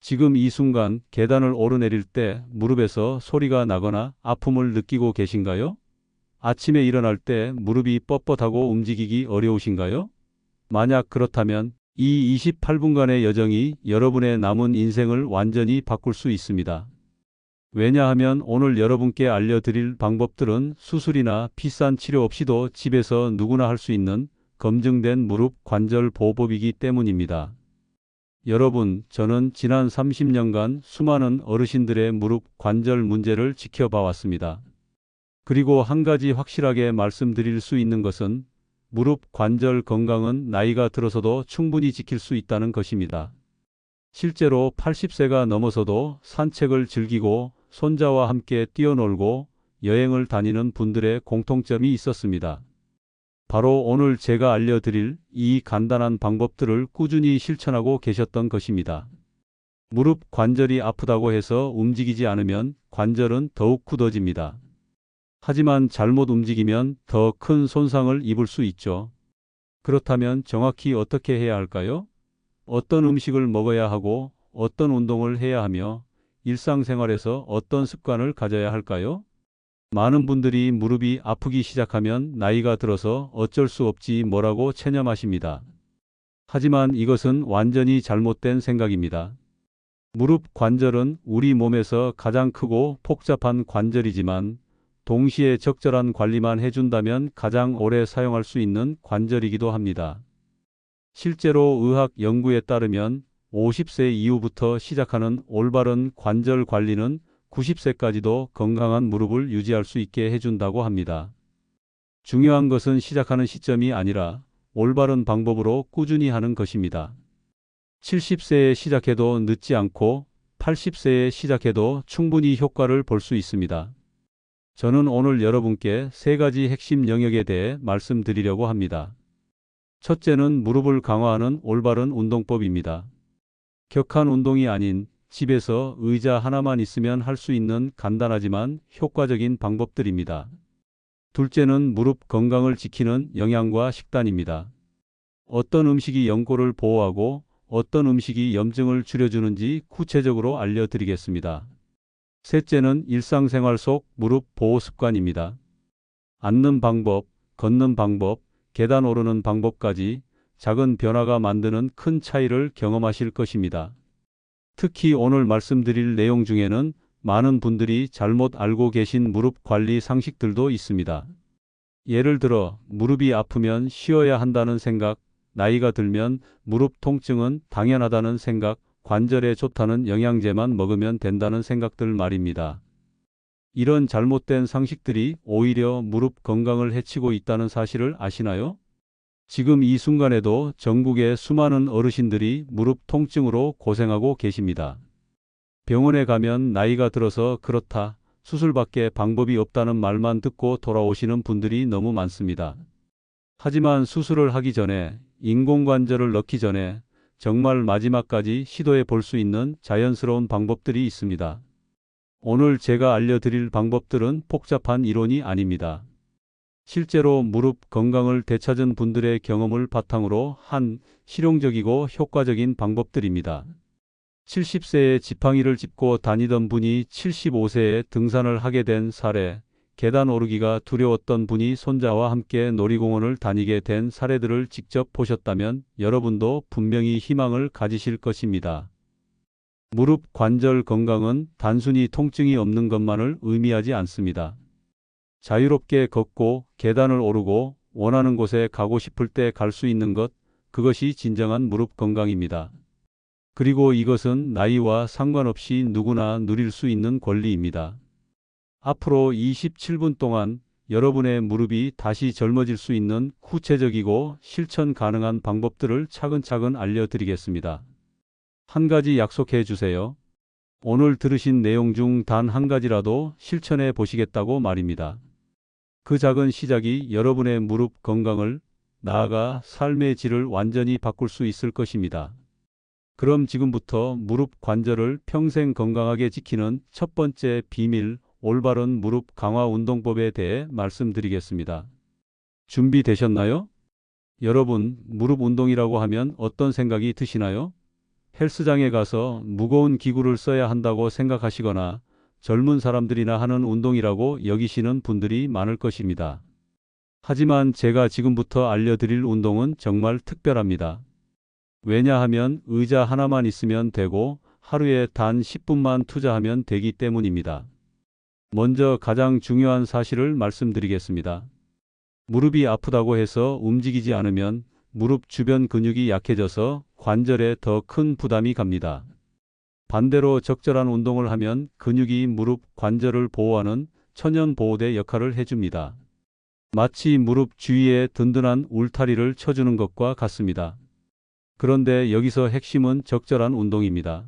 지금 이 순간 계단을 오르내릴 때 무릎에서 소리가 나거나 아픔을 느끼고 계신가요? 아침에 일어날 때 무릎이 뻣뻣하고 움직이기 어려우신가요? 만약 그렇다면 이 28분간의 여정이 여러분의 남은 인생을 완전히 바꿀 수 있습니다. 왜냐하면 오늘 여러분께 알려드릴 방법들은 수술이나 비싼 치료 없이도 집에서 누구나 할 수 있는 검증된 무릎 관절 보호법이기 때문입니다. 여러분, 저는 지난 30년간 수많은 어르신들의 무릎 관절 문제를 지켜봐왔습니다. 그리고 한 가지 확실하게 말씀드릴 수 있는 것은 무릎 관절 건강은 나이가 들어서도 충분히 지킬 수 있다는 것입니다. 실제로 80세가 넘어서도 산책을 즐기고 손자와 함께 뛰어놀고 여행을 다니는 분들의 공통점이 있었습니다. 바로 오늘 제가 알려드릴 이 간단한 방법들을 꾸준히 실천하고 계셨던 것입니다. 무릎 관절이 아프다고 해서 움직이지 않으면 관절은 더욱 굳어집니다. 하지만 잘못 움직이면 더 큰 손상을 입을 수 있죠. 그렇다면 정확히 어떻게 해야 할까요? 어떤 음식을 먹어야 하고 어떤 운동을 해야 하며 일상생활에서 어떤 습관을 가져야 할까요? 많은 분들이 무릎이 아프기 시작하면 나이가 들어서 어쩔 수 없지 뭐라고 체념하십니다. 하지만 이것은 완전히 잘못된 생각입니다. 무릎 관절은 우리 몸에서 가장 크고 복잡한 관절이지만 동시에 적절한 관리만 해준다면 가장 오래 사용할 수 있는 관절이기도 합니다. 실제로 의학 연구에 따르면 50세 이후부터 시작하는 올바른 관절 관리는 90세까지도 건강한 무릎을 유지할 수 있게 해준다고 합니다. 중요한 것은 시작하는 시점이 아니라 올바른 방법으로 꾸준히 하는 것입니다. 70세에 시작해도 늦지 않고 80세에 시작해도 충분히 효과를 볼 수 있습니다. 저는 오늘 여러분께 세 가지 핵심 영역에 대해 말씀드리려고 합니다. 첫째는 무릎을 강화하는 올바른 운동법입니다. 격한 운동이 아닌 집에서 의자 하나만 있으면 할 수 있는 간단하지만 효과적인 방법들입니다. 둘째는 무릎 건강을 지키는 영양과 식단입니다. 어떤 음식이 연골을 보호하고 어떤 음식이 염증을 줄여주는지 구체적으로 알려드리겠습니다. 셋째는 일상생활 속 무릎 보호 습관입니다. 앉는 방법, 걷는 방법, 계단 오르는 방법까지 작은 변화가 만드는 큰 차이를 경험하실 것입니다. 특히 오늘 말씀드릴 내용 중에는 많은 분들이 잘못 알고 계신 무릎 관리 상식들도 있습니다. 예를 들어 무릎이 아프면 쉬어야 한다는 생각, 나이가 들면 무릎 통증은 당연하다는 생각, 관절에 좋다는 영양제만 먹으면 된다는 생각들 말입니다. 이런 잘못된 상식들이 오히려 무릎 건강을 해치고 있다는 사실을 아시나요? 지금 이 순간에도 전국의 수많은 어르신들이 무릎 통증으로 고생하고 계십니다. 병원에 가면 나이가 들어서 그렇다, 수술밖에 방법이 없다는 말만 듣고 돌아오시는 분들이 너무 많습니다. 하지만 수술을 하기 전에, 인공관절을 넣기 전에 정말 마지막까지 시도해 볼 수 있는 자연스러운 방법들이 있습니다. 오늘 제가 알려드릴 방법들은 복잡한 이론이 아닙니다. 실제로 무릎 건강을 되찾은 분들의 경험을 바탕으로 한 실용적이고 효과적인 방법들입니다. 70세에 지팡이를 짚고 다니던 분이 75세에 등산을 하게 된 사례, 계단 오르기가 두려웠던 분이 손자와 함께 놀이공원을 다니게 된 사례들을 직접 보셨다면 여러분도 분명히 희망을 가지실 것입니다. 무릎 관절 건강은 단순히 통증이 없는 것만을 의미하지 않습니다. 자유롭게 걷고 계단을 오르고 원하는 곳에 가고 싶을 때 갈 수 있는 것, 그것이 진정한 무릎 건강입니다. 그리고 이것은 나이와 상관없이 누구나 누릴 수 있는 권리입니다. 앞으로 27분 동안 여러분의 무릎이 다시 젊어질 수 있는 구체적이고 실천 가능한 방법들을 차근차근 알려드리겠습니다. 한 가지 약속해 주세요. 오늘 들으신 내용 중 단 한 가지라도 실천해 보시겠다고 말입니다. 그 작은 시작이 여러분의 무릎 건강을, 나아가 삶의 질을 완전히 바꿀 수 있을 것입니다. 그럼 지금부터 무릎 관절을 평생 건강하게 지키는 첫 번째 비밀, 올바른 무릎 강화 운동법에 대해 말씀드리겠습니다. 준비되셨나요? 여러분, 무릎 운동이라고 하면 어떤 생각이 드시나요? 헬스장에 가서 무거운 기구를 써야 한다고 생각하시거나 젊은 사람들이나 하는 운동이라고 여기시는 분들이 많을 것입니다. 하지만 제가 지금부터 알려드릴 운동은 정말 특별합니다. 왜냐하면 의자 하나만 있으면 되고 하루에 단 10분만 투자하면 되기 때문입니다. 먼저 가장 중요한 사실을 말씀드리겠습니다. 무릎이 아프다고 해서 움직이지 않으면 무릎 주변 근육이 약해져서 관절에 더 큰 부담이 갑니다. 반대로 적절한 운동을 하면 근육이 무릎 관절을 보호하는 천연 보호대 역할을 해줍니다. 마치 무릎 주위에 든든한 울타리를 쳐주는 것과 같습니다. 그런데 여기서 핵심은 적절한 운동입니다.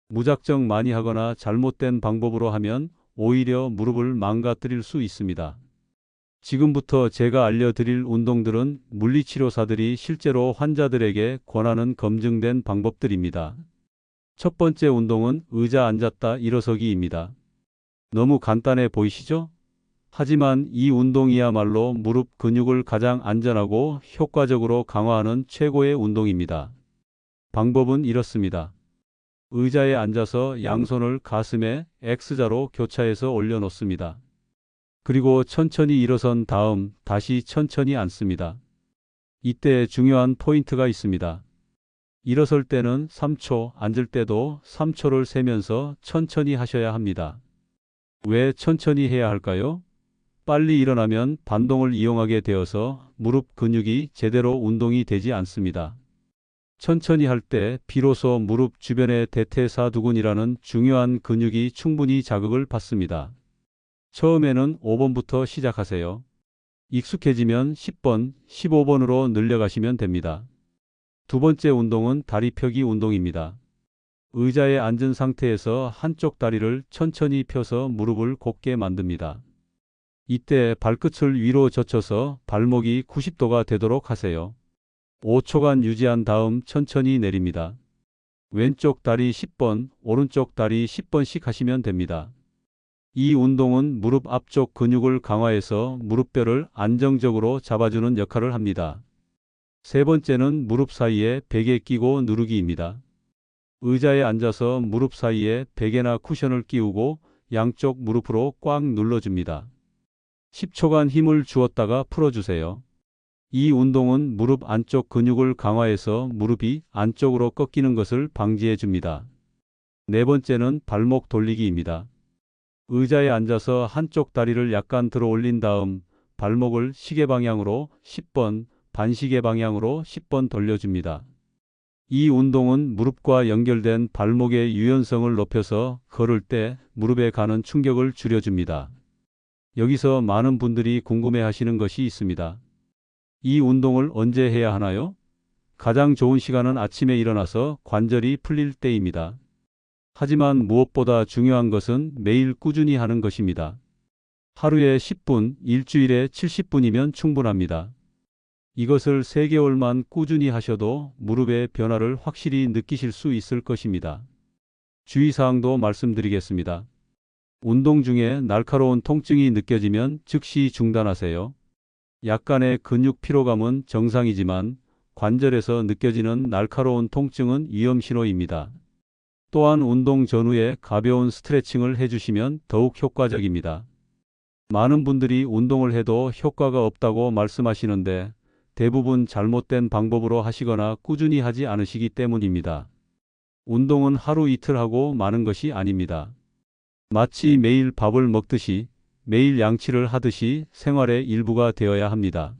무작정 많이 하거나 잘못된 방법으로 하면 오히려 무릎을 망가뜨릴 수 있습니다. 지금부터 제가 알려드릴 운동들은 물리치료사들이 실제로 환자들에게 권하는 검증된 방법들입니다. 첫 번째 운동은 의자 앉았다 일어서기입니다. 너무 간단해 보이시죠? 하지만 이 운동이야말로 무릎 근육을 가장 안전하고 효과적으로 강화하는 최고의 운동입니다. 방법은 이렇습니다. 의자에 앉아서 양손을 가슴에 X자로 교차해서 올려놓습니다. 그리고 천천히 일어선 다음 다시 천천히 앉습니다. 이때 중요한 포인트가 있습니다. 일어설 때는 3초, 앉을 때도 3초를 세면서 천천히 하셔야 합니다. 왜 천천히 해야 할까요? 빨리 일어나면 반동을 이용하게 되어서 무릎 근육이 제대로 운동이 되지 않습니다. 천천히 할 때 비로소 무릎 주변의 대퇴사두근이라는 중요한 근육이 충분히 자극을 받습니다. 처음에는 5번부터 시작하세요. 익숙해지면 10번, 15번으로 늘려가시면 됩니다. 두 번째 운동은 다리 펴기 운동입니다. 의자에 앉은 상태에서 한쪽 다리를 천천히 펴서 무릎을 곧게 만듭니다. 이때 발끝을 위로 젖혀서 발목이 90도가 되도록 하세요. 5초간 유지한 다음 천천히 내립니다. 왼쪽 다리 10번, 오른쪽 다리 10번씩 하시면 됩니다. 이 운동은 무릎 앞쪽 근육을 강화해서 무릎뼈를 안정적으로 잡아주는 역할을 합니다. 세 번째는 무릎 사이에 베개 끼고 누르기입니다. 의자에 앉아서 무릎 사이에 베개나 쿠션을 끼우고 양쪽 무릎으로 꽉 눌러줍니다. 10초간 힘을 주었다가 풀어주세요. 이 운동은 무릎 안쪽 근육을 강화해서 무릎이 안쪽으로 꺾이는 것을 방지해 줍니다. 네 번째는 발목 돌리기입니다. 의자에 앉아서 한쪽 다리를 약간 들어 올린 다음 발목을 시계 방향으로 10번, 반시계 방향으로 10번 돌려줍니다. 이 운동은 무릎과 연결된 발목의 유연성을 높여서 걸을 때 무릎에 가는 충격을 줄여줍니다. 여기서 많은 분들이 궁금해 하시는 것이 있습니다. 이 운동을 언제 해야 하나요? 가장 좋은 시간은 아침에 일어나서 관절이 풀릴 때입니다. 하지만 무엇보다 중요한 것은 매일 꾸준히 하는 것입니다. 하루에 10분, 일주일에 70분이면 충분합니다. 이것을 3개월만 꾸준히 하셔도 무릎의 변화를 확실히 느끼실 수 있을 것입니다. 주의사항도 말씀드리겠습니다. 운동 중에 날카로운 통증이 느껴지면 즉시 중단하세요. 약간의 근육 피로감은 정상이지만 관절에서 느껴지는 날카로운 통증은 위험 신호입니다. 또한 운동 전후에 가벼운 스트레칭을 해주시면 더욱 효과적입니다. 많은 분들이 운동을 해도 효과가 없다고 말씀하시는데 대부분 잘못된 방법으로 하시거나 꾸준히 하지 않으시기 때문입니다. 운동은 하루 이틀 하고 마는 것이 아닙니다. 마치 매일 밥을 먹듯이 매일 양치를 하듯이 생활의 일부가 되어야 합니다.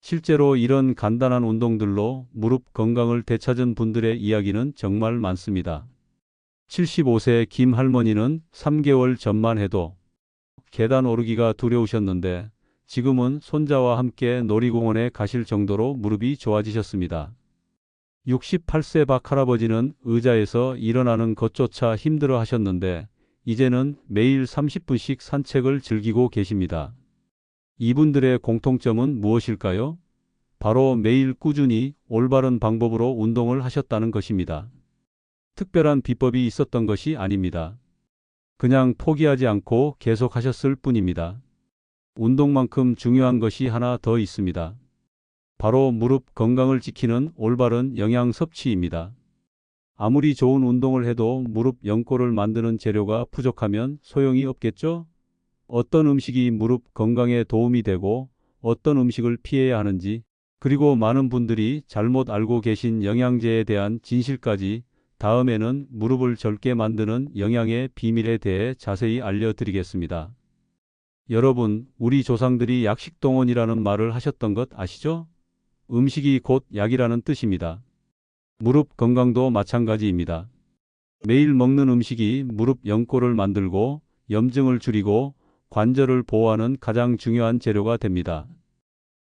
실제로 이런 간단한 운동들로 무릎 건강을 되찾은 분들의 이야기는 정말 많습니다. 75세 김 할머니는 3개월 전만 해도 계단 오르기가 두려우셨는데 지금은 손자와 함께 놀이공원에 가실 정도로 무릎이 좋아지셨습니다. 68세 박 할아버지는 의자에서 일어나는 것조차 힘들어 하셨는데 이제는 매일 30분씩 산책을 즐기고 계십니다. 이분들의 공통점은 무엇일까요? 바로 매일 꾸준히 올바른 방법으로 운동을 하셨다는 것입니다. 특별한 비법이 있었던 것이 아닙니다. 그냥 포기하지 않고 계속하셨을 뿐입니다. 운동만큼 중요한 것이 하나 더 있습니다. 바로 무릎 건강을 지키는 올바른 영양 섭취입니다. 아무리 좋은 운동을 해도 무릎 연골을 만드는 재료가 부족하면 소용이 없겠죠? 어떤 음식이 무릎 건강에 도움이 되고 어떤 음식을 피해야 하는지, 그리고 많은 분들이 잘못 알고 계신 영양제에 대한 진실까지 다음에는 무릎을 젊게 만드는 영양의 비밀에 대해 자세히 알려드리겠습니다. 여러분, 우리 조상들이 약식동원이라는 말을 하셨던 것 아시죠? 음식이 곧 약이라는 뜻입니다. 무릎 건강도 마찬가지입니다. 매일 먹는 음식이 무릎 연골을 만들고 염증을 줄이고 관절을 보호하는 가장 중요한 재료가 됩니다.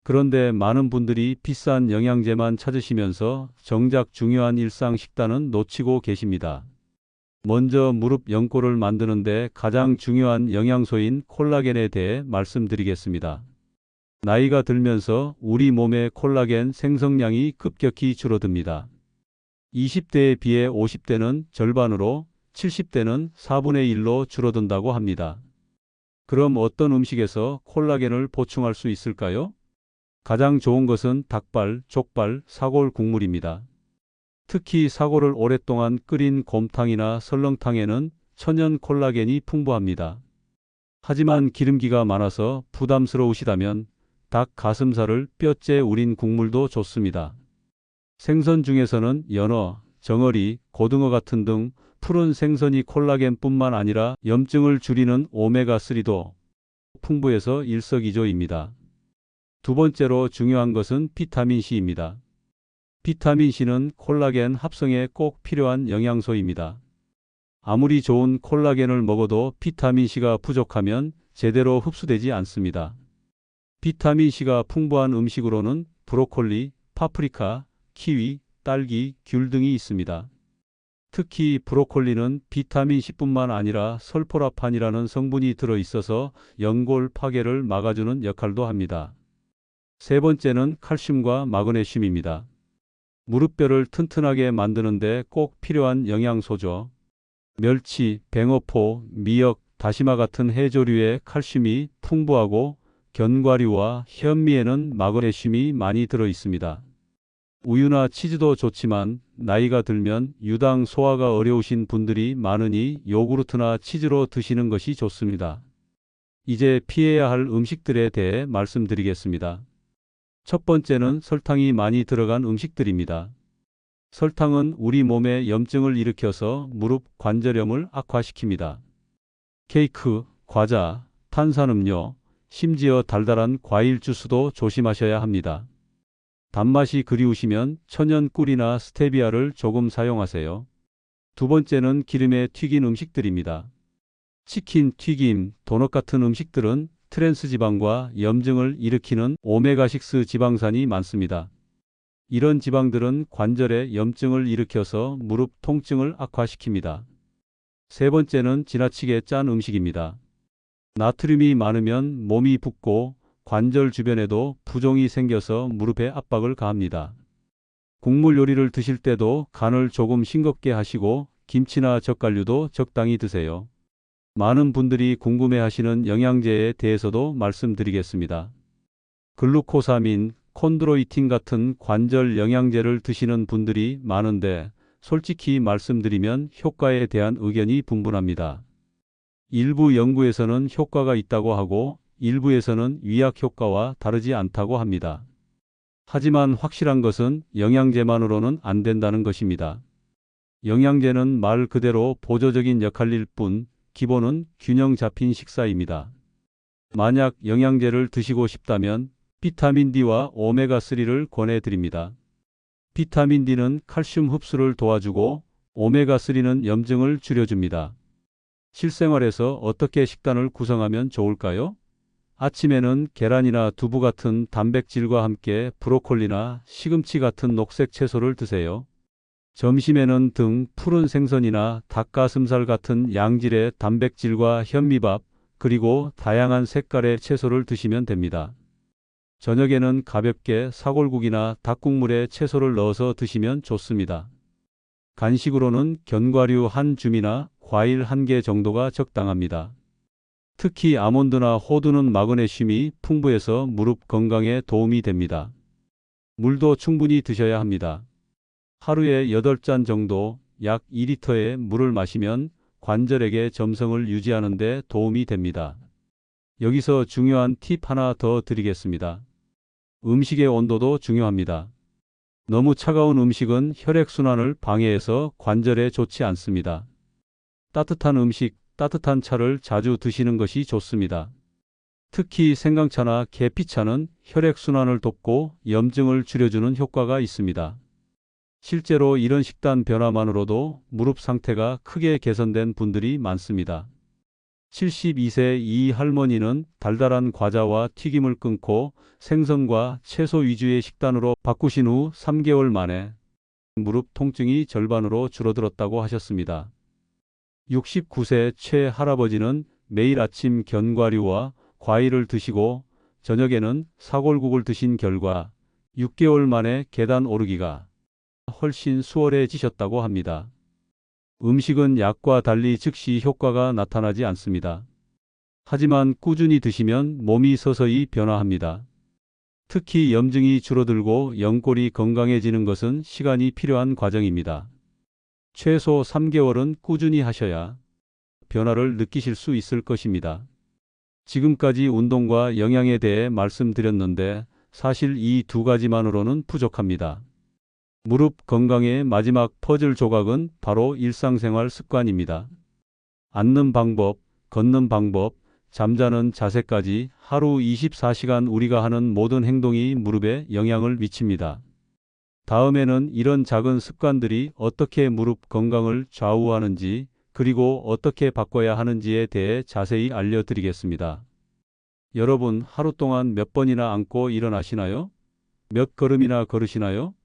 그런데 많은 분들이 비싼 영양제만 찾으시면서 정작 중요한 일상 식단은 놓치고 계십니다. 먼저 무릎 연골을 만드는데 가장 중요한 영양소인 콜라겐에 대해 말씀드리겠습니다. 나이가 들면서 우리 몸의 콜라겐 생성량이 급격히 줄어듭니다. 20대에 비해 50대는 절반으로, 70대는 4분의 1로 줄어든다고 합니다. 그럼 어떤 음식에서 콜라겐을 보충할 수 있을까요? 가장 좋은 것은 닭발, 족발, 사골 국물입니다. 특히 사골을 오랫동안 끓인 곰탕이나 설렁탕에는 천연 콜라겐이 풍부합니다. 하지만 기름기가 많아서 부담스러우시다면 닭 가슴살을 뼈째 우린 국물도 좋습니다. 생선 중에서는 연어, 정어리, 고등어 같은 등 푸른 생선이 콜라겐뿐만 아니라 염증을 줄이는 오메가3도 풍부해서 일석이조입니다. 두 번째로 중요한 것은 비타민C입니다. 비타민C는 콜라겐 합성에 꼭 필요한 영양소입니다. 아무리 좋은 콜라겐을 먹어도 비타민C가 부족하면 제대로 흡수되지 않습니다. 비타민C가 풍부한 음식으로는 브로콜리, 파프리카, 키위, 딸기, 귤 등이 있습니다. 특히 브로콜리는 비타민C뿐만 아니라 설포라판이라는 성분이 들어있어서 연골 파괴를 막아주는 역할도 합니다. 세 번째는 칼슘과 마그네슘입니다. 무릎뼈를 튼튼하게 만드는데 꼭 필요한 영양소죠. 멸치, 뱅어포, 미역, 다시마 같은 해조류에 칼슘이 풍부하고 견과류와 현미에는 마그네슘이 많이 들어 있습니다. 우유나 치즈도 좋지만 나이가 들면 유당 소화가 어려우신 분들이 많으니 요구르트나 치즈로 드시는 것이 좋습니다. 이제 피해야 할 음식들에 대해 말씀드리겠습니다. 첫 번째는 설탕이 많이 들어간 음식들입니다. 설탕은 우리 몸에 염증을 일으켜서 무릎 관절염을 악화시킵니다. 케이크, 과자, 탄산음료, 심지어 달달한 과일 주스도 조심하셔야 합니다. 단맛이 그리우시면 천연 꿀이나 스테비아를 조금 사용하세요. 두 번째는 기름에 튀긴 음식들입니다. 치킨, 튀김, 도넛 같은 음식들은 트랜스 지방과 염증을 일으키는 오메가6 지방산이 많습니다. 이런 지방들은 관절에 염증을 일으켜서 무릎 통증을 악화시킵니다. 세 번째는 지나치게 짠 음식입니다. 나트륨이 많으면 몸이 붓고 관절 주변에도 부종이 생겨서 무릎에 압박을 가합니다. 국물 요리를 드실 때도 간을 조금 싱겁게 하시고 김치나 젓갈류도 적당히 드세요. 많은 분들이 궁금해하시는 영양제에 대해서도 말씀드리겠습니다. 글루코사민, 콘드로이틴 같은 관절 영양제를 드시는 분들이 많은데 솔직히 말씀드리면 효과에 대한 의견이 분분합니다. 일부 연구에서는 효과가 있다고 하고 일부에서는 위약 효과와 다르지 않다고 합니다. 하지만 확실한 것은 영양제만으로는 안 된다는 것입니다. 영양제는 말 그대로 보조적인 역할일 뿐 기본은 균형 잡힌 식사입니다. 만약 영양제를 드시고 싶다면 비타민 D와 오메가3를 권해드립니다. 비타민 D는 칼슘 흡수를 도와주고 오메가3는 염증을 줄여줍니다. 실생활에서 어떻게 식단을 구성하면 좋을까요? 아침에는 계란이나 두부 같은 단백질과 함께 브로콜리나 시금치 같은 녹색 채소를 드세요. 점심에는 등 푸른 생선이나 닭가슴살 같은 양질의 단백질과 현미밥, 그리고 다양한 색깔의 채소를 드시면 됩니다. 저녁에는 가볍게 사골국이나 닭국물에 채소를 넣어서 드시면 좋습니다. 간식으로는 견과류 한 줌이나 과일 1개 정도가 적당합니다. 특히 아몬드나 호두는 마그네슘이 풍부해서 무릎 건강에 도움이 됩니다. 물도 충분히 드셔야 합니다. 하루에 8잔 정도, 약 2리터의 물을 마시면 관절에게 점성을 유지하는 데 도움이 됩니다. 여기서 중요한 팁 하나 더 드리겠습니다. 음식의 온도도 중요합니다. 너무 차가운 음식은 혈액순환을 방해해서 관절에 좋지 않습니다. 따뜻한 음식, 따뜻한 차를 자주 드시는 것이 좋습니다. 특히 생강차나 계피차는 혈액순환을 돕고 염증을 줄여주는 효과가 있습니다. 실제로 이런 식단 변화만으로도 무릎 상태가 크게 개선된 분들이 많습니다. 72세 이 할머니는 달달한 과자와 튀김을 끊고 생선과 채소 위주의 식단으로 바꾸신 후 3개월 만에 무릎 통증이 절반으로 줄어들었다고 하셨습니다. 69세 최 할아버지는 매일 아침 견과류와 과일을 드시고 저녁에는 사골국을 드신 결과 6개월 만에 계단 오르기가 훨씬 수월해지셨다고 합니다. 음식은 약과 달리 즉시 효과가 나타나지 않습니다. 하지만 꾸준히 드시면 몸이 서서히 변화합니다. 특히 염증이 줄어들고 연골이 건강해지는 것은 시간이 필요한 과정입니다. 최소 3개월은 꾸준히 하셔야 변화를 느끼실 수 있을 것입니다. 지금까지 운동과 영양에 대해 말씀드렸는데 사실 이 두 가지만으로는 부족합니다. 무릎 건강의 마지막 퍼즐 조각은 바로 일상생활 습관입니다. 앉는 방법, 걷는 방법, 잠자는 자세까지 하루 24시간 우리가 하는 모든 행동이 무릎에 영향을 미칩니다. 다음에는 이런 작은 습관들이 어떻게 무릎 건강을 좌우하는지 그리고 어떻게 바꿔야 하는지에 대해 자세히 알려드리겠습니다. 여러분 하루 동안 몇 번이나 앉고 일어나시나요? 몇 걸음이나 걸으시나요?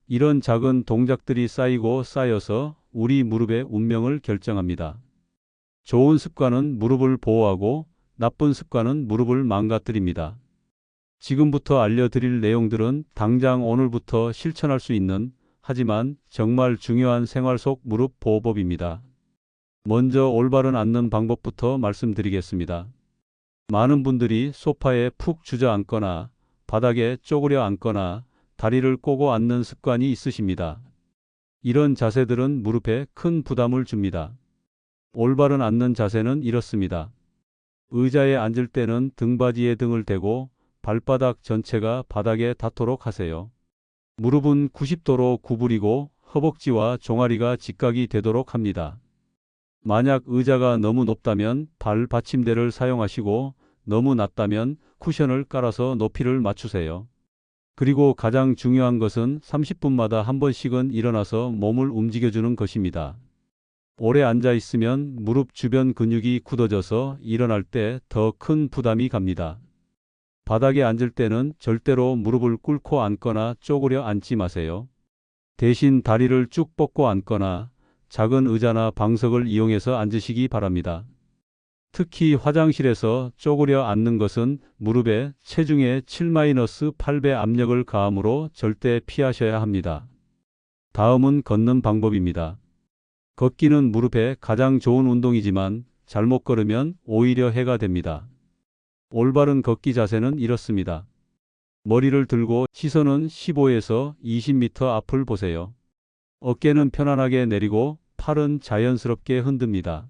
이런 작은 동작들이 쌓이고 쌓여서 우리 무릎의 운명을 결정합니다. 좋은 습관은 무릎을 보호하고 나쁜 습관은 무릎을 망가뜨립니다. 지금부터 알려드릴 내용들은 당장 오늘부터 실천할 수 있는 하지만 정말 중요한 생활 속 무릎 보호법입니다. 먼저 올바른 앉는 방법부터 말씀드리겠습니다. 많은 분들이 소파에 푹 주저앉거나 바닥에 쪼그려 앉거나 다리를 꼬고 앉는 습관이 있으십니다. 이런 자세들은 무릎에 큰 부담을 줍니다. 올바른 앉는 자세는 이렇습니다. 의자에 앉을 때는 등받이에 등을 대고 발바닥 전체가 바닥에 닿도록 하세요. 무릎은 90도로 구부리고 허벅지와 종아리가 직각이 되도록 합니다. 만약 의자가 너무 높다면 발 받침대를 사용하시고 너무 낮다면 쿠션을 깔아서 높이를 맞추세요. 그리고 가장 중요한 것은 30분마다 한 번씩은 일어나서 몸을 움직여주는 것입니다. 오래 앉아 있으면 무릎 주변 근육이 굳어져서 일어날 때 더 큰 부담이 갑니다. 바닥에 앉을 때는 절대로 무릎을 꿇고 앉거나 쪼그려 앉지 마세요. 대신 다리를 쭉 뻗고 앉거나 작은 의자나 방석을 이용해서 앉으시기 바랍니다. 특히 화장실에서 쪼그려 앉는 것은 무릎에 체중의 7-8배 압력을 가하므로 절대 피하셔야 합니다. 다음은 걷는 방법입니다. 걷기는 무릎에 가장 좋은 운동이지만 잘못 걸으면 오히려 해가 됩니다. 올바른 걷기 자세는 이렇습니다. 머리를 들고 시선은 15에서 20m 앞을 보세요. 어깨는 편안하게 내리고 팔은 자연스럽게 흔듭니다.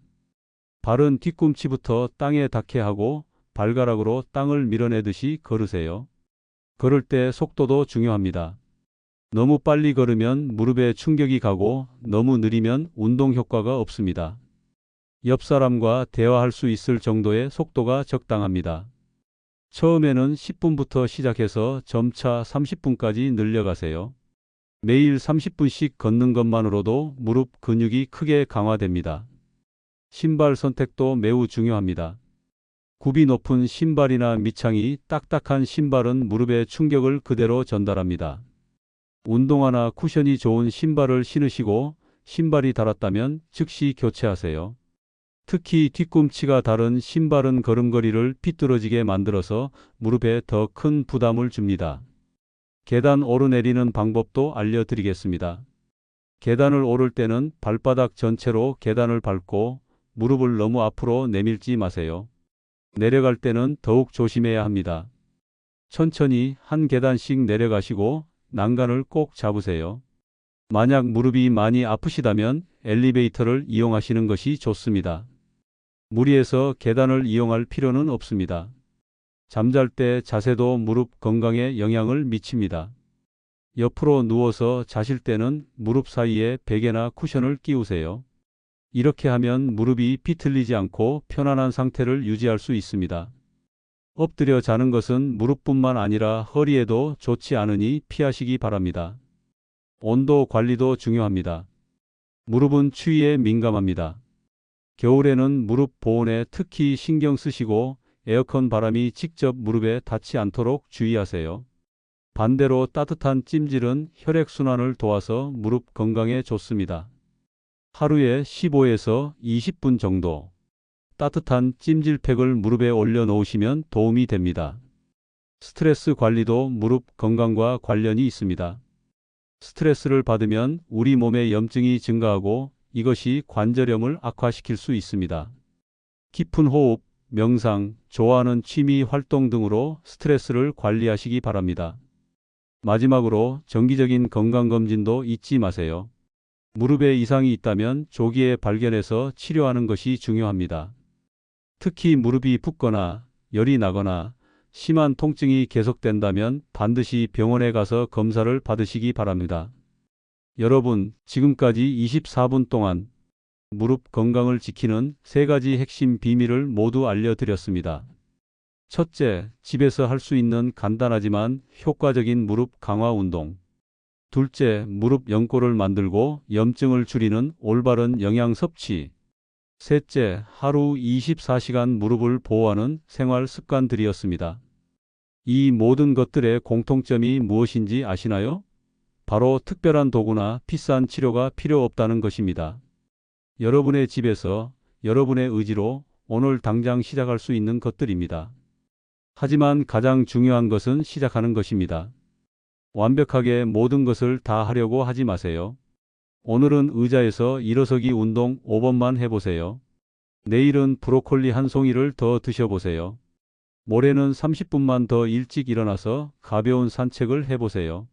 발은 뒤꿈치부터 땅에 닿게 하고 발가락으로 땅을 밀어내듯이 걸으세요. 걸을 때 속도도 중요합니다. 너무 빨리 걸으면 무릎에 충격이 가고 너무 느리면 운동 효과가 없습니다. 옆 사람과 대화할 수 있을 정도의 속도가 적당합니다. 처음에는 10분부터 시작해서 점차 30분까지 늘려가세요. 매일 30분씩 걷는 것만으로도 무릎 근육이 크게 강화됩니다. 신발 선택도 매우 중요합니다. 굽이 높은 신발이나 밑창이 딱딱한 신발은 무릎에 충격을 그대로 전달합니다. 운동화나 쿠션이 좋은 신발을 신으시고 신발이 닳았다면 즉시 교체하세요. 특히 뒤꿈치가 닳은 신발은 걸음걸이를 삐뚤어지게 만들어서 무릎에 더 큰 부담을 줍니다. 계단 오르내리는 방법도 알려드리겠습니다. 계단을 오를 때는 발바닥 전체로 계단을 밟고 무릎을 너무 앞으로 내밀지 마세요. 내려갈 때는 더욱 조심해야 합니다. 천천히 한 계단씩 내려가시고 난간을 꼭 잡으세요. 만약 무릎이 많이 아프시다면 엘리베이터를 이용하시는 것이 좋습니다. 무리해서 계단을 이용할 필요는 없습니다. 잠잘 때 자세도 무릎 건강에 영향을 미칩니다. 옆으로 누워서 자실 때는 무릎 사이에 베개나 쿠션을 끼우세요. 이렇게 하면 무릎이 비틀리지 않고 편안한 상태를 유지할 수 있습니다. 엎드려 자는 것은 무릎뿐만 아니라 허리에도 좋지 않으니 피하시기 바랍니다. 온도 관리도 중요합니다. 무릎은 추위에 민감합니다. 겨울에는 무릎 보온에 특히 신경 쓰시고 에어컨 바람이 직접 무릎에 닿지 않도록 주의하세요. 반대로 따뜻한 찜질은 혈액순환을 도와서 무릎 건강에 좋습니다. 하루에 15에서 20분 정도 따뜻한 찜질팩을 무릎에 올려 놓으시면 도움이 됩니다. 스트레스 관리도 무릎 건강과 관련이 있습니다. 스트레스를 받으면 우리 몸의 염증이 증가하고 이것이 관절염을 악화시킬 수 있습니다. 깊은 호흡, 명상, 좋아하는 취미 활동 등으로 스트레스를 관리하시기 바랍니다. 마지막으로 정기적인 건강검진도 잊지 마세요. 무릎에 이상이 있다면 조기에 발견해서 치료하는 것이 중요합니다. 특히 무릎이 붓거나 열이 나거나 심한 통증이 계속된다면 반드시 병원에 가서 검사를 받으시기 바랍니다. 여러분, 지금까지 24분 동안 무릎 건강을 지키는 3가지 핵심 비밀을 모두 알려드렸습니다. 첫째, 집에서 할 수 있는 간단하지만 효과적인 무릎 강화 운동. 둘째, 무릎 연골을 만들고 염증을 줄이는 올바른 영양 섭취. 셋째, 하루 24시간 무릎을 보호하는 생활 습관들이었습니다. 이 모든 것들의 공통점이 무엇인지 아시나요? 바로 특별한 도구나 비싼 치료가 필요 없다는 것입니다. 여러분의 집에서 여러분의 의지로 오늘 당장 시작할 수 있는 것들입니다. 하지만 가장 중요한 것은 시작하는 것입니다. 완벽하게 모든 것을 다 하려고 하지 마세요. 오늘은 의자에서 일어서기 운동 5번만 해보세요. 내일은 브로콜리 한 송이를 더 드셔보세요. 모레는 30분만 더 일찍 일어나서 가벼운 산책을 해보세요.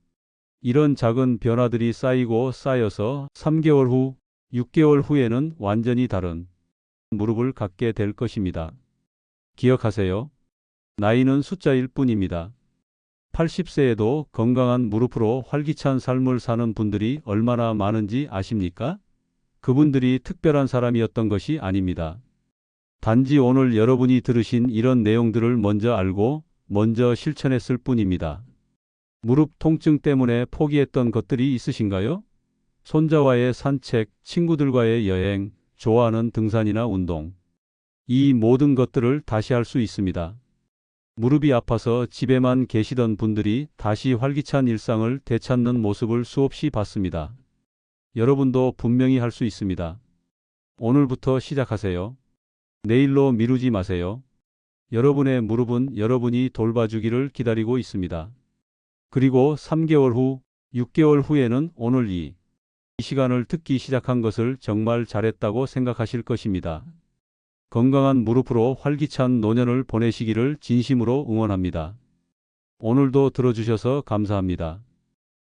이런 작은 변화들이 쌓이고 쌓여서 3개월 후, 6개월 후에는 완전히 다른 무릎을 갖게 될 것입니다. 기억하세요. 나이는 숫자일 뿐입니다. 80세에도 건강한 무릎으로 활기찬 삶을 사는 분들이 얼마나 많은지 아십니까? 그분들이 특별한 사람이었던 것이 아닙니다. 단지 오늘 여러분이 들으신 이런 내용들을 먼저 알고 먼저 실천했을 뿐입니다. 무릎 통증 때문에 포기했던 것들이 있으신가요? 손자와의 산책, 친구들과의 여행, 좋아하는 등산이나 운동. 이 모든 것들을 다시 할 수 있습니다. 무릎이 아파서 집에만 계시던 분들이 다시 활기찬 일상을 되찾는 모습을 수없이 봤습니다. 여러분도 분명히 할 수 있습니다. 오늘부터 시작하세요. 내일로 미루지 마세요. 여러분의 무릎은 여러분이 돌봐주기를 기다리고 있습니다. 그리고 3개월 후, 6개월 후에는 오늘 이 시간을 듣기 시작한 것을 정말 잘했다고 생각하실 것입니다. 건강한 무릎으로 활기찬 노년을 보내시기를 진심으로 응원합니다. 오늘도 들어주셔서 감사합니다.